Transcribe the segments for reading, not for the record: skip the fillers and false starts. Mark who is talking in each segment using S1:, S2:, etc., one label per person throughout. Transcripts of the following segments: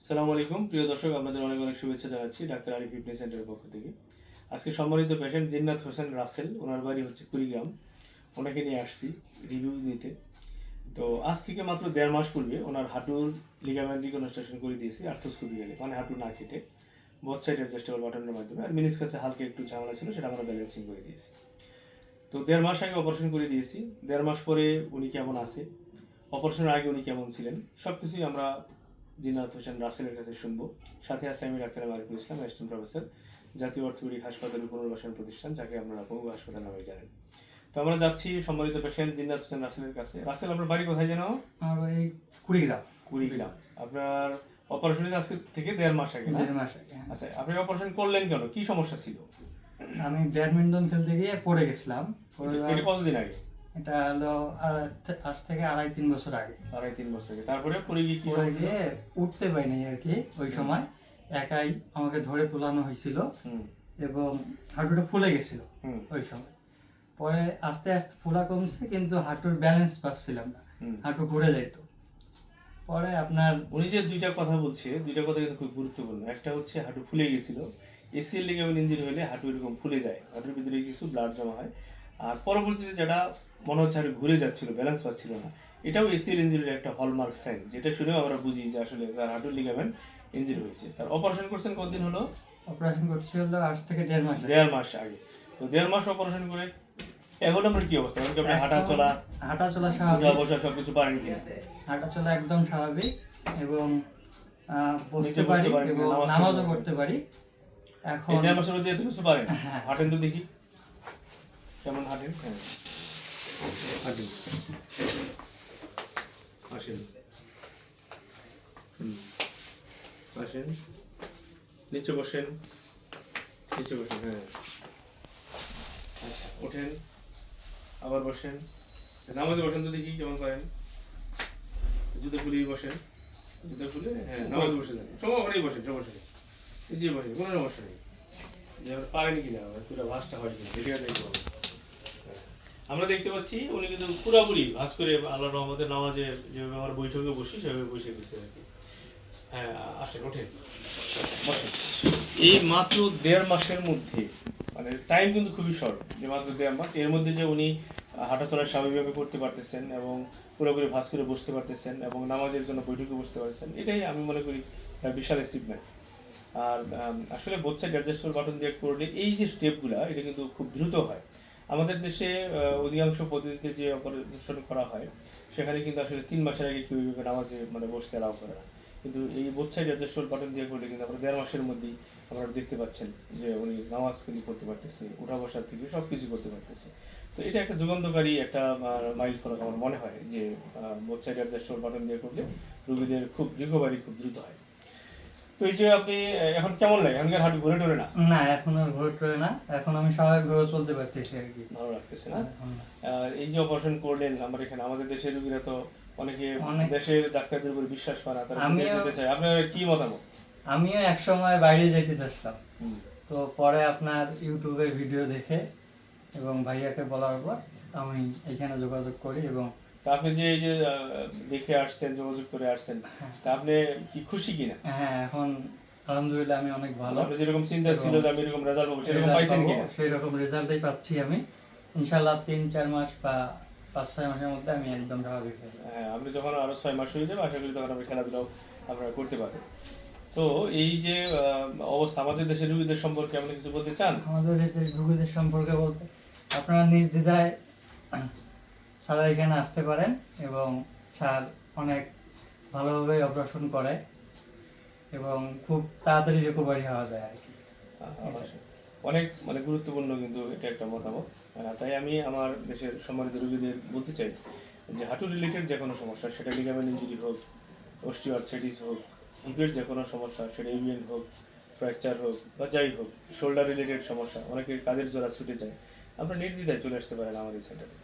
S1: আসসালামু আলাইকুম প্রিয় দর্শক, আপনাদের অনেক অনেক শুভেচ্ছা জানাচ্ছি ডাক্তার আলী ফিটনেস সেন্টারের পক্ষ থেকে। আজকে সম্মানিত পেশেন্ট জিন্নাত হোসেন রাসেল, ওনার বাড়ি হচ্ছে কুড়িগ্রাম। ওনাকে নিয়ে আসছি রিভিউ নিতে। তো আজ থেকে মাত্র 1.5 মাস পূর্বে ওনার হাঁটুর লিগামেন্ট রিকনস্ট্রাকশন করে দিয়েছি আর্থ্রোস্কোপিক্যালি, মানে হাঁটু না কেটে বোথ সাইড অ্যাডজাস্টেবল বাটনের মাধ্যমে। আর মিনিসকাসে হালকা একটু ঝামেলা ছিল, সেটা আমরা ব্যালেন্সিং করে দিয়েছি। তো 1.5 মাস আগে অপারেশন করে দিয়েছি। 1.5 মাস পরে উনি কেমন আছে, অপারেশনের আগে উনি কেমন ছিলেন, সব কিছুই আমরা জিন্নাত হোসেন রাসেলের কাছে শুনবো। সাথে আছে আমি ডাক্তার মারিফুল ইসলাম, অ্যাসিস্ট্যান্ট প্রফেসর, জাতীয় অর্থোপেডিক হাসপাতালের পুনর্বাসন প্রতিষ্ঠান, যাকে আপনারা পঙ্গু হাসপাতাল নামে জানেন। তো আমরা যাচ্ছি সম্মানিত পেশেন্ট জিন্নাত হোসেন রাসেলের কাছে। রাসেল, আপনার বাড়ি কোথায় যেন?
S2: আমার বাড়ি কুড়িগ্রাম।
S1: কুড়িগ্রাম। আপনার অপারেশন হয়েছে আজকে থেকে 1.5 মাস আগে না?
S2: 1.5 মাস আগে, হ্যাঁ।
S1: আচ্ছা, আপনি অপারেশন করলেন কেন, কি সমস্যা ছিল?
S2: আমি ব্যাডমিন্টন খেলতে গিয়ে পড়ে গেছিলাম।
S1: এটা কতদিন আগে?
S2: এটা হলো আজ থেকে 2.5-3 বছর আগে।
S1: 2.5-3 বছর আগে। তারপরে পরে গিয়ে কি
S2: পড়ে
S1: সমস্যা?
S2: গিয়ে উঠতে পারিনি আর কি। ওই সময় একাই আমাকে ধরে তোলানো হয়েছিল এবং হাঁটুটা ফুলে গেছিল ওই সময়। পরে আস্তে আস্তে ফোলা কমছে, কিন্তু হাঁটুর ব্যালেন্স পাচ্ছিলাম না, হাঁটু ঘুরে যেত। পরে আপনার
S1: উনি যে দুইটা কথা বলছে, দুইটা কথা কিন্তু খুব গুরুত্বপূর্ণ। একটা হচ্ছে হাঁটু ফুলে গেছিল। এসিএল লিগামেন্ট ইনজুরি হলে হাঁটু এরকম ফুলে যায়, হাঁটুর ভিতরে কিছু ব্লাড জমা হয়। আর পরবর্তীতে যেটা মনে হচ্ছে হাঁটু ঘুরে যাচ্ছিল, ব্যালেন্স পাচ্ছিল না, এটাও এসিএল ইনজুরির একটা হলমার্ক সাইন, যেটা শুনেও আমরা বুঝি যে আসলে তার হাঁটুর লিগামেন্ট ইনজুরি হয়েছে। তার অপারেশন করছেন কতদিন হলো?
S2: অপারেশন করছি হলো আজ থেকে 1.5 মাস।
S1: 1.5 মাস আগে। তো 1.5 মাস অপারেশন করে এখন আপনার কি অবস্থা? এখন কি আপনি হাঁটা চলা
S2: স্বাভাবিক,
S1: বসা সবকিছু পারেন কিনা?
S2: হাঁটা চলা একদম স্বাভাবিক এবং বসতে
S1: নিচে
S2: পারি
S1: বসতে পারেন,
S2: এবং
S1: নামাজ
S2: নামাজও
S1: পড়তে
S2: পড়তে পারি। এখন
S1: 1.5 মাসের মধ্যে এত কিছু পারেন?
S2: হ্যাঁ।
S1: হাঁটেন তো দেখি, কেমন হাঁটেন? হ্যাঁ, হাঁটেন, আসেন, আসেন, নিচে বসেন, নিচে বসেন, হ্যাঁ, আচ্ছা, ওঠেন, আবার বসেন, নামাজে বসেন তো দেখি কেমন পারেন। জুতো খুলিয়ে বসেন, জুতো খুলে, হ্যাঁ, নামাজ বসে যান, ওখানেই বসেন, সমস্যা নেই, নিজে বসেন, কোনো সমস্যা নেই। যে পারেন কিনা, পুরো ভাঁজটা হয় কিনা এটা দেখতে হবে। আমরা দেখতে পাচ্ছি উনি কিন্তু পুরোপুরি ভাঁজ করে আল্লাহর রহমতের নামাজে যেভাবে আমরা বৈঠকে বসি সেভাবে বসে দিচ্ছে আর কি। হ্যাঁ, আসেন, ওঠেন, বসেন। এই মাত্র 1.5 মাসের মধ্যে, মানে টাইম কিন্তু খুবই শর্ট, যে মাত্র 1.5 মাস এর মধ্যে যে উনি হাঁটাচলা স্বাভাবিকভাবে করতে পারতেছেন এবং পুরোপুরি ভাঁজ করে বসতে পারতেছেন এবং নামাজের জন্য বৈঠকে বসতে পারতেছেন, এটাই আমি মনে করি বিশাল অ্যাচিভমেন্ট। আর আসলে বোথ সাইড অ্যাডজাস্টেবল বাটন দিয়ে করলে এই যে স্টেপগুলো, এটা কিন্তু খুব দ্রুত হয়। আমাদের দেশে অধিকাংশ পদ্ধতিতে যে অপারেশন করা হয়, সেখানে কিন্তু আসলে 3 মাসের আগে কেউ এইভাবে নামাজে মানে বসতে অ্যালাউ করে না। কিন্তু এই বোথ সাইড অ্যাডজাস্টেবল বাটন দিয়ে করলে কিন্তু আমরা 1.5 মাসের মধ্যেই আপনারা দেখতে পাচ্ছেন যে উনি নামাজ কিন্তু করতে পারতেছে, উঠা বসার থেকে সব কিছু করতে পারতেছে। তো এটা একটা যুগান্তকারী একটা মাইল ফলক আমার মনে হয়, যে বোথ সাইড অ্যাডজাস্টেবল বাটন দিয়ে করলে রোগীদের খুব রিকভারি খুব দ্রুত হয়। তো এই যে আপনি এখন কেমন লাগে? এখনকার হাঁটু ঘুরে টরে না?
S2: না, এখন আর ঘোর টরে না, এখন আমি স্বাভাবিকভাবে চলতে পারতেছি আর কি।
S1: ভালো লাগতেছে না? আর এই যে অপারেশন করলেন, আমার এখানে আমাদের দেশের রোগীরা তো অনেকে দেশের ডাক্তারদের উপর বিশ্বাস করে না, তারা বিদেশ যেতে চায়। আপনার কি মতামত?
S2: আমিও এক সময় বাইরে যেতে চাচ্ছিলাম, তো পরে আপনার ইউটিউবে ভিডিও দেখে এবং ভাইয়াকে বলার পর আমি এখানে যোগাযোগ করি। এবং
S1: তা আপনি যে এই যে দেখে আসছেন, যোগাযোগ করে আসছেন, তা আপনি কি খুশি কিনা?
S2: হ্যাঁ, এখন আলহামদুলিল্লাহ আমি অনেক ভালো।
S1: আপনি যেরকম চিন্তা ছিল যে আমি এরকম রেজাল্ট পাবো, সেরকম পাইছেন কিনা?
S2: সেই রকম রেজাল্টই পাচ্ছি আমি ইনশাআল্লাহ। 3-4 মাস বা 5-6 মাসের মধ্যে আমি একদম স্বাভাবিক হয়ে যাবো।
S1: হ্যাঁ, আপনি যখন আরো 6 মাস হয়ে যাবে, আশা করি তখন আপনি খেলাধুলাও আপনারা করতে পারবেন। তো এই যে অবস্থা, আমাদের দেশের রোগীদের সম্পর্কে আপনি কিছু বলতে চান?
S2: আমাদের দেশের রোগীদের সম্পর্কে বলতে, আপনারা নিজ দ্বিধায় স্যার এখানে আসতে পারেন এবং স্যার অনেক ভালোভাবে অপারেশন করে এবং খুব তাড়াতাড়ি রিকভারি হওয়া যায় আর কি।
S1: অনেক মানে গুরুত্বপূর্ণ কিন্তু এটা একটা মতামত। তাই আমি আমার দেশের সম্মানিত রোগীদের বলতে চাই যে হাঁটু রিলেটেড যে কোনো সমস্যা, সেটা লিগামেন্ট ইনজুরি হোক, অস্টিওআর্থ্রাইটিস হোক, হিপের যে কোনো সমস্যা, সেটা এভিএন হোক, ফ্র্যাকচার হোক বা যাই হোক, শোল্ডার রিলেটেড সমস্যা, অনেকের কাঁধের জোড়া ছুটে যায়, আপনারা নির্দ্বিধায় চলে আসতে পারেন আমার এই সেন্টারে।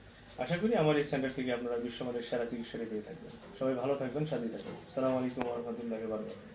S1: আশা করি আমার এই সেন্টার থেকে আপনারা বিশ্বমানের সেরা চিকিৎসাটা পেয়ে থাকবেন। সবাই ভালো থাকবেন, সাথে থাকবেন। আসসালামু আলাইকুম ওয়া রাহমাতুল্লাহি ওয়া বারাকাতুহু।